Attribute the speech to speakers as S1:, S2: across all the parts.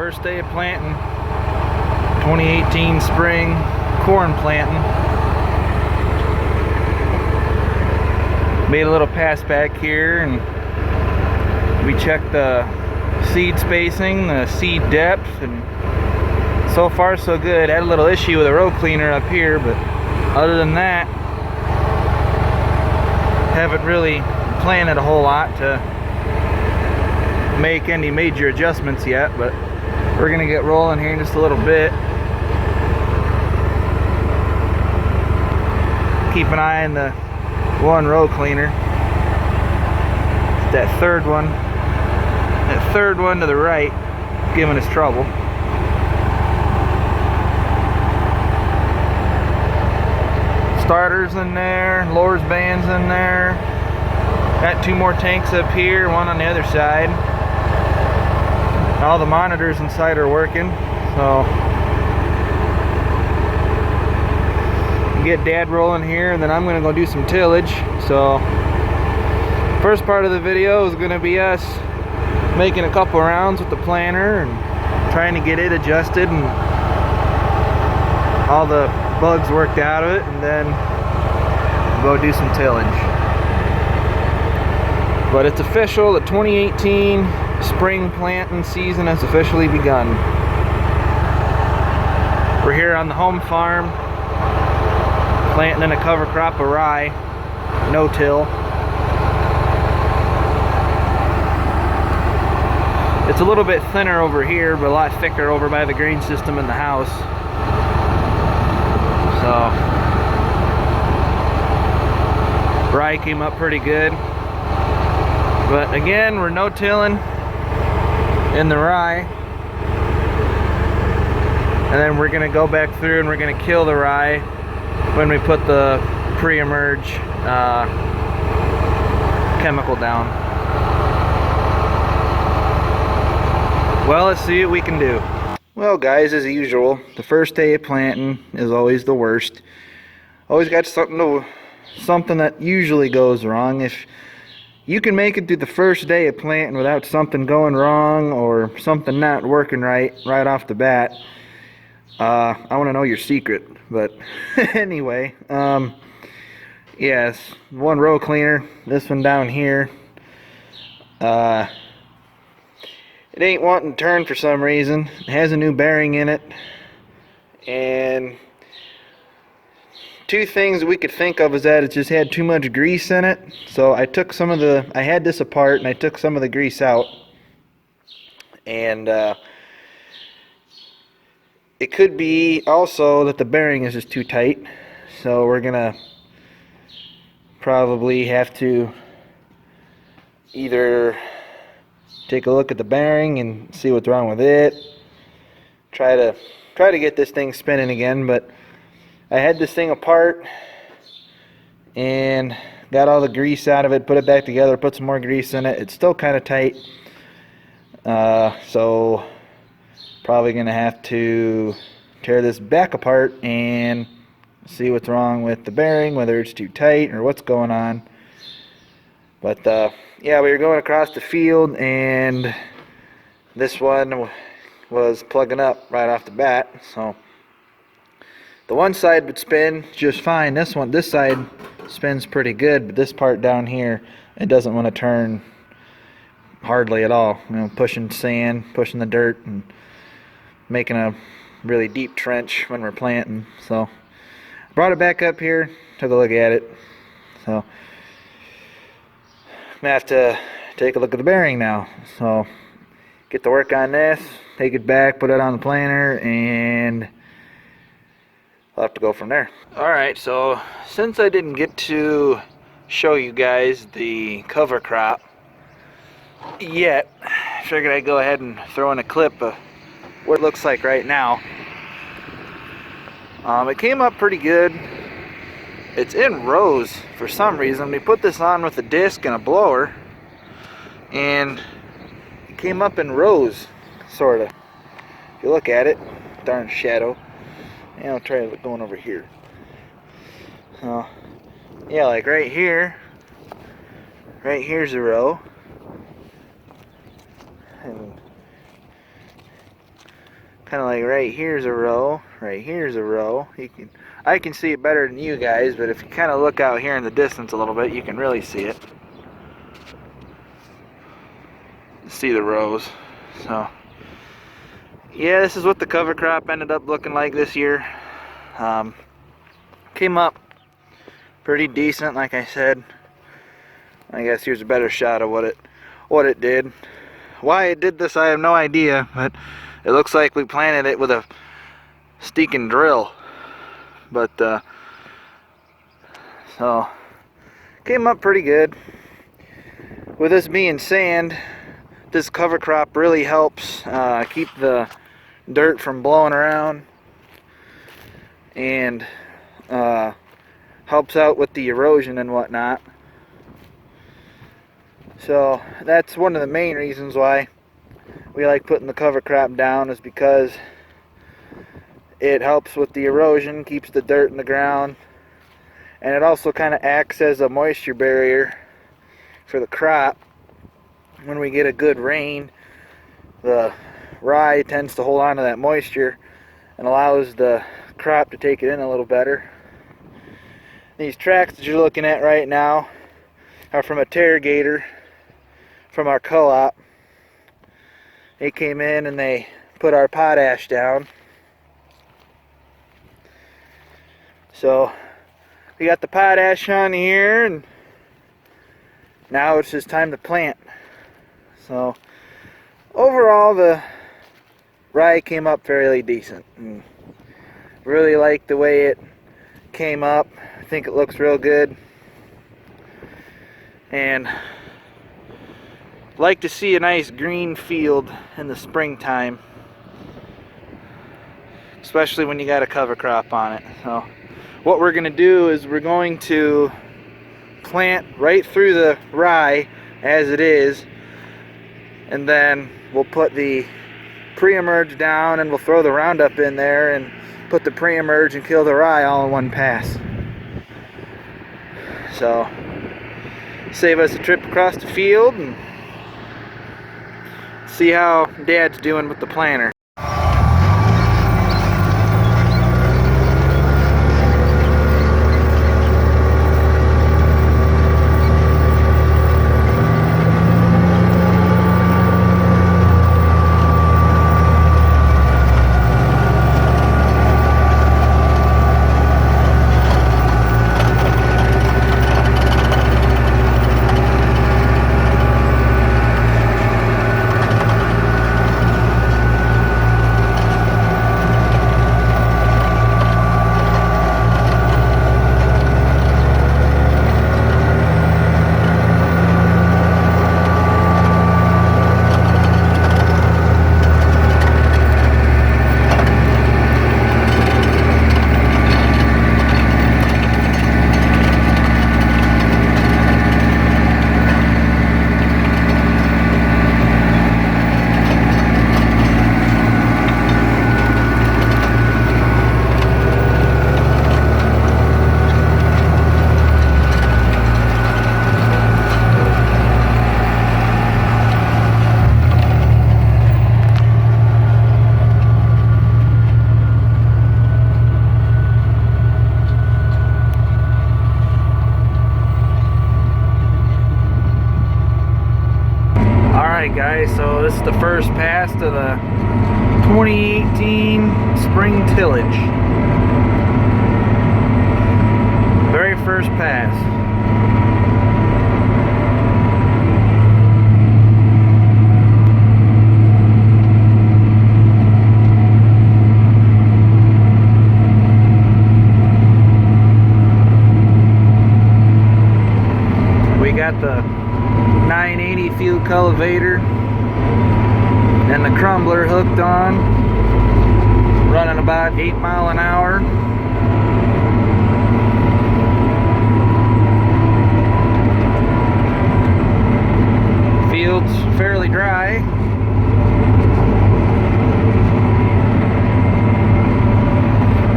S1: first day of planting, 2018 spring corn planting. Made a little pass back here and we checked the seed spacing, the seed depth, and so far so good. Had a little issue with a row cleaner up here, but other than that, haven't really planted a whole lot to make any major adjustments yet, but we're gonna get rolling here in just a little bit. Keep an eye on the one row cleaner. That third one to the right giving us trouble. Starters in there, Lore's bands in there. Got two more tanks up here, one on the other side. All the monitors inside are working, so get Dad rolling here, and then I'm gonna go do some tillage. So first part of the video is gonna be us making a couple rounds with the planter and trying to get it adjusted and all the bugs worked out of it, and then go do some tillage. But it's official, the 2018 spring planting season has officially begun. We're here on the home farm planting in a cover crop of rye, no-till. It's a little bit thinner over here, but a lot thicker over by the grain system in the house. So rye came up pretty good, but again, we're no-tilling in the rye, and then we're gonna go back through and we're gonna kill the rye when we put the pre-emerge chemical down. Well, let's see what we can do. Well guys, as usual, the first day of planting is always the worst. Always got something that usually goes wrong. If you can make it through the first day of planting without something going wrong or something not working right off the bat, I want to know your secret. But anyway, yes, one row cleaner, this one down here, it ain't wanting to turn for some reason. It has a new bearing in it, and two things we could think of is that it just had too much grease in it. So I took I had this apart and I took some of the grease out, and it could be also that the bearing is just too tight. So we're gonna probably have to either take a look at the bearing and see what's wrong with it, try to get this thing spinning again. But I had this thing apart and got all the grease out of it, put it back together, put some more grease in it. It's still kind of tight, so probably gonna have to tear this back apart and see what's wrong with the bearing, whether it's too tight or what's going on. But yeah, we were going across the field and this one was plugging up right off the bat. So the one side would spin just fine. This side spins pretty good, but this part down here, it doesn't want to turn hardly at all. You know, pushing sand, pushing the dirt, and making a really deep trench when we're planting. So brought it back up here, took a look at it. So I'm gonna have to take a look at the bearing now. So get to work on this, take it back, put it on the planter, and I'll have to go from there. Alright, so since I didn't get to show you guys the cover crop yet, I figured I'd go ahead and throw in a clip of what it looks like right now. It came up pretty good. It's in rows for some reason. We put this on with a disc and a blower, and it came up in rows, sort of. If you look at it, darn shadow. And I'll try going over here. Yeah, like right here's a row, and kind of like right here's a row, right here's a row. I can see it better than you guys, but if you kind of look out here in the distance a little bit, you can really see it. See the rows. So yeah, this is what the cover crop ended up looking like this year. Came up pretty decent, like I said. I guess here's a better shot of what it did. Why it did this, I have no idea, but it looks like we planted it with a stinking drill. But so came up pretty good. With this being sand, this cover crop really helps keep the dirt from blowing around, and helps out with the erosion and whatnot. So that's one of the main reasons why we like putting the cover crop down, is because it helps with the erosion, keeps the dirt in the ground, and it also kind of acts as a moisture barrier for the crop. When we get a good rain, the rye tends to hold on to that moisture and allows the crop to take it in a little better. These tracks that you're looking at right now are from a Tarrigator from our co-op. They came in and they put our potash down. So we got the potash on here, and now it's just time to plant. So overall, the rye came up fairly decent, and really like the way it came up. I think it looks real good, and like to see a nice green field in the springtime, especially when you got a cover crop on it. So what we're going to do is we're going to plant right through the rye as it is, and then we'll put the pre-emerge down, and we'll throw the Roundup in there and put the pre-emerge and kill the rye all in one pass. So save us a trip across the field and see how Dad's doing with the planter. Alright guys, so this is the first pass to the 2018 spring tillage. Very first pass. We got the 980 field cultivator and the crumbler hooked on, running about 8 miles an hour. Field's fairly dry.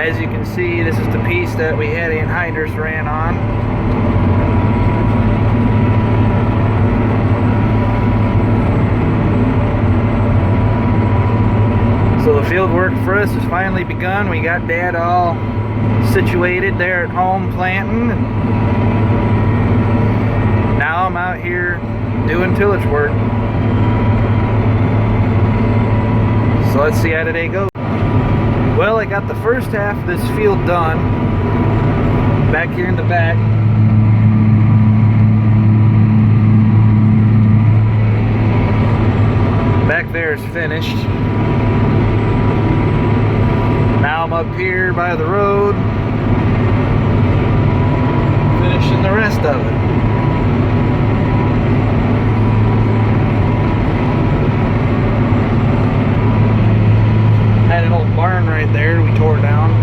S1: As you can see, this is the piece that we had anhydrous ran on. So the field work for us has finally begun. We got Dad all situated there at home planting, and now I'm out here doing tillage work. So let's see how today goes. Well, I got the first half of this field done back here in the back. Back there is finished. Now I'm up here by the road finishing the rest of it. Had an old barn right there we tore down.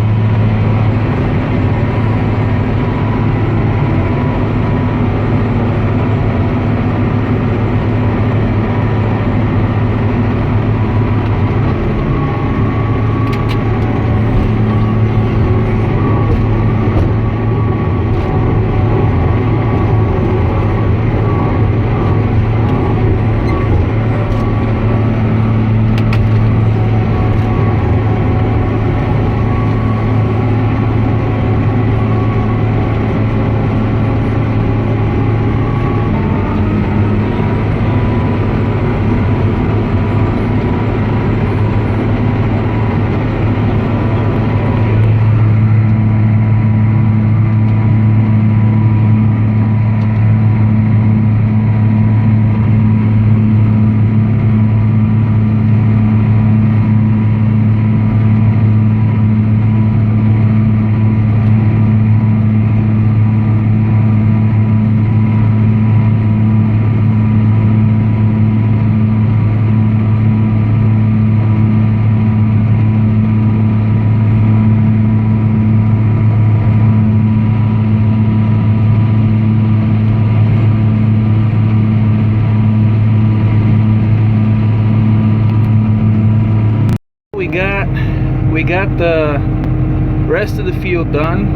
S1: We got the rest of the field done.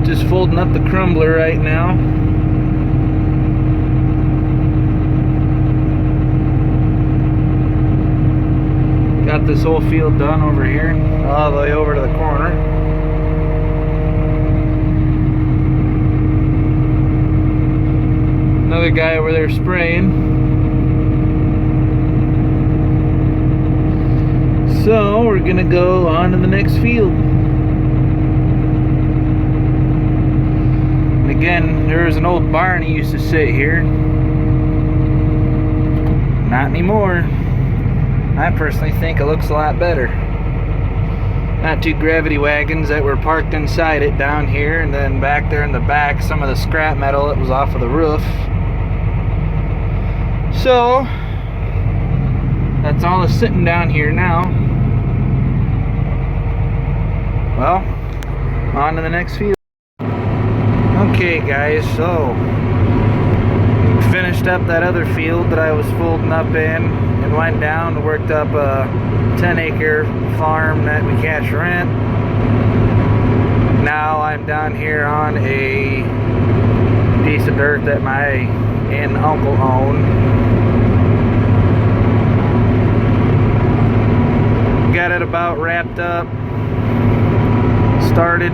S1: Just folding up the crumbler right now. Got this whole field done over here, all the way over to the corner. Another guy over there spraying. So we're gonna go on to the next field. And again, there was an old barn that used to sit here. Not anymore. I personally think it looks a lot better. Got two gravity wagons that were parked inside it down here, and then back there in the back, some of the scrap metal that was off of the roof. So that's all that's sitting down here now. Well, on to the next field. Okay guys, so finished up that other field that I was folding up in and went down and worked up a 10-acre farm that we cash rent. Now I'm down here on a piece of dirt that my aunt and uncle own. Got it about wrapped up. Started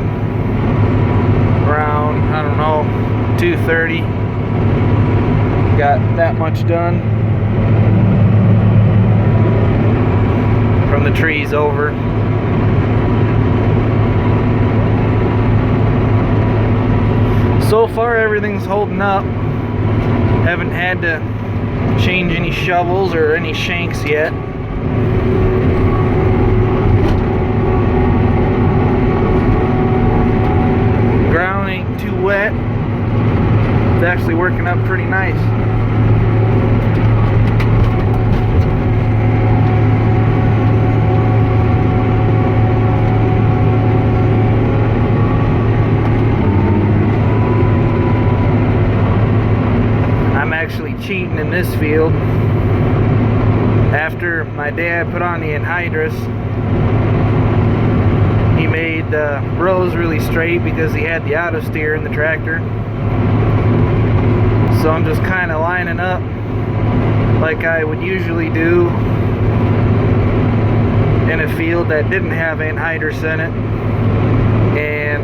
S1: around, I don't know, 2:30. Got that much done from the trees over. So far everything's holding up. Haven't had to change any shovels or any shanks yet. Ground ain't too wet. It's actually working up pretty nice. I'm actually cheating in this field. After my dad put on the anhydrous, he made the rows really straight because he had the auto steer in the tractor. So I'm just kind of lining up like I would usually do in a field that didn't have anhydrous in it, and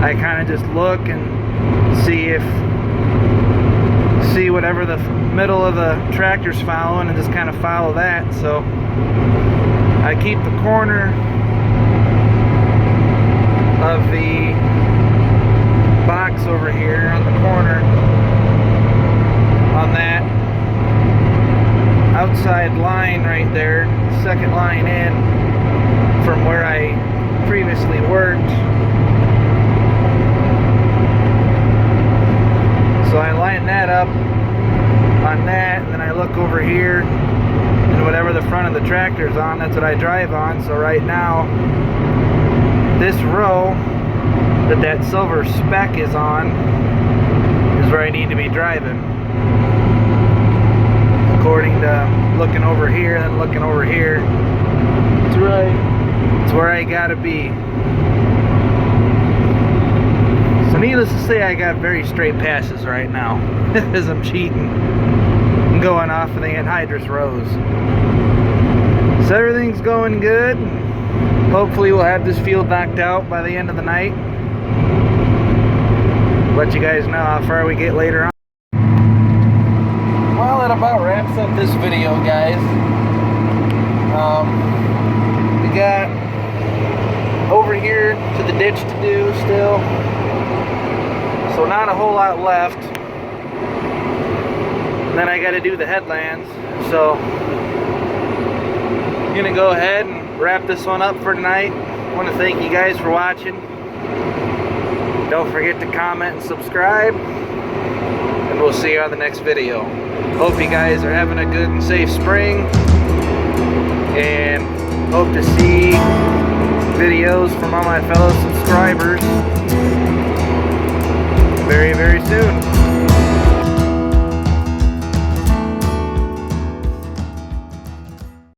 S1: I kind of just look and see whatever the middle of the tractor's following and just kind of follow that. So I keep the corner of the box over here on the corner on that outside line right there, second line in from where I previously worked. So I line that up on that, and then I look over here, and whatever the front of the tractor's on, that's what I drive on. So right now, this row that silver speck is on is where I need to be driving. According to looking over here and then looking over here, it's right. It's where I gotta be. So needless to say, I got very straight passes right now as I'm cheating and going off of the anhydrous rows. So everything's going good. Hopefully we'll have this field knocked out by the end of the night. Let you guys know how far we get later on. Well, that about wraps up this video, guys. We got over here to the ditch to do still. So not a whole lot left. And then I got to do the headlands. So I'm gonna go ahead and wrap this one up for tonight. I want to thank you guys for watching. Don't forget to comment and subscribe. And we'll see you on the next video. Hope you guys are having a good and safe spring. And hope to see videos from all my fellow subscribers very, very soon.